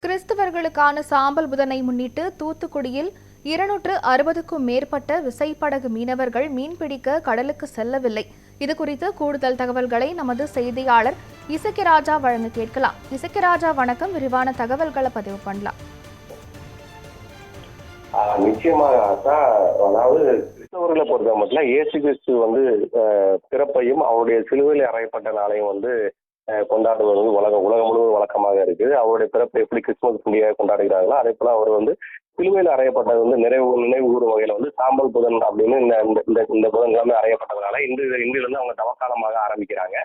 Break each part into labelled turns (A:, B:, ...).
A: கிறிஸ்தவர்களுக்கான சாம்பல் புதனை முன்னிட்டு தூத்துக்குடியில் 260க்கும் மேற்பட்ட விசைப்படகு மீனவர்கள் மீன்பிடிக்க கடலுக்கு செல்லவில்லை. இதுகுறித்து கூடுதல் தகவல்களை நமது செய்தியாளர் இசக்கிராஜா வழங்க கேட்கலாம். இசக்கிராஜா வணக்கம். விரிவான தகவல்களை பதிவு பண்ணலாம்.
B: நிச்சயமாக அதாவது கிறிஸ்தவர்களை பொறுத்த மட்டும் இயேசு கிறிஸ்து பிறப்பையும் அவருடைய சிலுவையில் அறையப்பட்ட நாளையும் கொண்டாடுவது உலகம் முழுவதும் வழக்கமாக இருக்குது. அவருடைய பிறப்பை எப்படி கிறிஸ்துமஸ் பண்டிகையாக கொண்டாடுகிறார்களோ அதே போல அவர் சிலுவையில் அறையப்பட்டது நினைவு கூறும் வகையில சாம்பல் புதன் அப்படின்னு இந்த புதன்கிழமை அறையப்பட்டதுனால இன்றிலிருந்து அவங்க தவக்காலமாக ஆரம்பிக்கிறாங்க.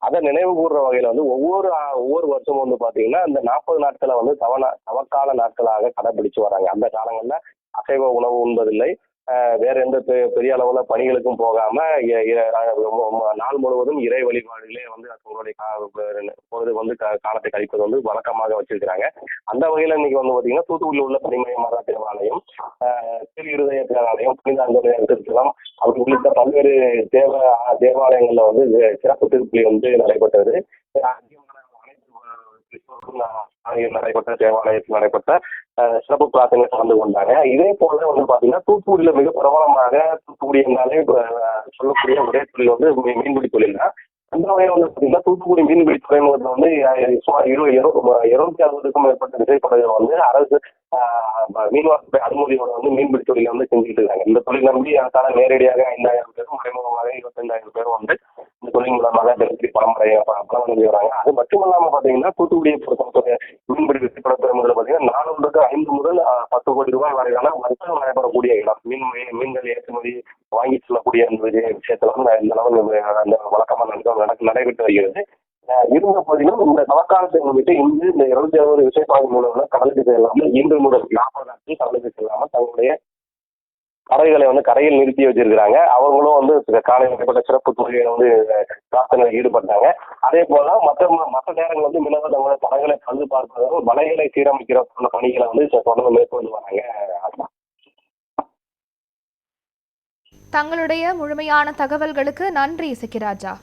B: அதை நினைவு கூறுற வகையில ஒவ்வொரு வருஷமும் பாத்தீங்கன்னா இந்த 40 நாட்களை தவக்கால நாட்களாக கடைபிடிச்சு வராங்க. அந்த காலங்கள்ல அசைவ உணவு உண்பதில்லை, வேற எந்த பெரிய அளவுல பணிகளுக்கும் போகாம நாள் முழுவதும் இறை வழிபாடுகளே தங்களுடைய பொழுது காலத்தை கழிப்பது வழக்கமாக வச்சிருக்கிறாங்க. அந்த வகையில இன்னைக்கு பாத்தீங்கன்னா தூத்துக்குடியில் உள்ள பனிமய மாதா தேவாலயம், திரு இருதய தேவாலயம், புனித அந்தோனியார் திருத்தலம் அப்படி உள்ளிட்ட பல்வேறு தேவாலயங்கள்ல சிறப்பு திருப்பலி நடைபெற்றது. நடைபெற்ற தேவாலயத்தில் நடைபெற்ற சிறப்பு பிரார்த்தனை கலந்து கொண்டாங்க. இதே போல பாத்தீங்கன்னா தூத்துக்குடியில மிக பிரபலமாக தூத்துக்குடி என்றாலே சொல்லக்கூடிய ஒரே தொழில் மீன்பிடி தொழில் தான். அந்த வகையில் பாத்தீங்கன்னா தூத்துக்குடி மீன்பிடி துறைமுகத்தில் சுமார் 260க்கும் மேற்பட்ட விசைப்படகுகள் அரசு மீன்வாசத்துறை அனுமதியோட மீன்பிடி தொழில செஞ்சுட்டு இருக்காங்க. இந்த தொழில் நம்பி அதற்கான நேரடியாக 5000 பேரும் மறைமுகமாக 25,000 பேரும் இந்த தொழில் மூலமாக தினசரி பலமடைஞ்சு வராங்க. அது மட்டுமல்லாம பாத்தீங்கன்னா தூத்துக்குடியை பொறுத்த மீன்பிடி விசைப்பட துறைமுகத்தில் பாத்தீங்கன்னா 405 முதல் 10 கோடி ரூபாய் வரையான வர்த்தகம் நடைபெறக்கூடிய இடம். மீன்கள் ஏற்றுமதி வாங்கி செல்லக்கூடிய விஷயத்துல இந்த அளவு அந்த வழக்கமா நடைபெற்று வருகிறது. இருந்த போதிலும் இந்த தவக்காலத்தை முன்னிட்டு இன்று இந்த 260 விசைப்படகு மூலம் கடலுக்கு செல்லாமல் இன்று முதல் 40 நாட்கள் கடலுக்கு செல்லாமல் தங்களுடைய படகுகளை கரையில் நிறுத்தி வச்சிருக்கிறாங்க. அவங்களும் காலையில் ஏற்பட்ட சிறப்பு தொழிலை பிரார்த்தனையில் ஈடுபட்டாங்க. அதே போல மற்ற நேரங்கள் மீனவர் தங்களுடைய படகுகளை பழுது பார்ப்பதால் வலைகளை சீரமைக்கிற பணிகளை தொடர்ந்து மேற்கொண்டு வராங்க.
A: தங்களுடைய முழுமையான தகவல்களுக்கு நன்றி இசக்கிராஜா.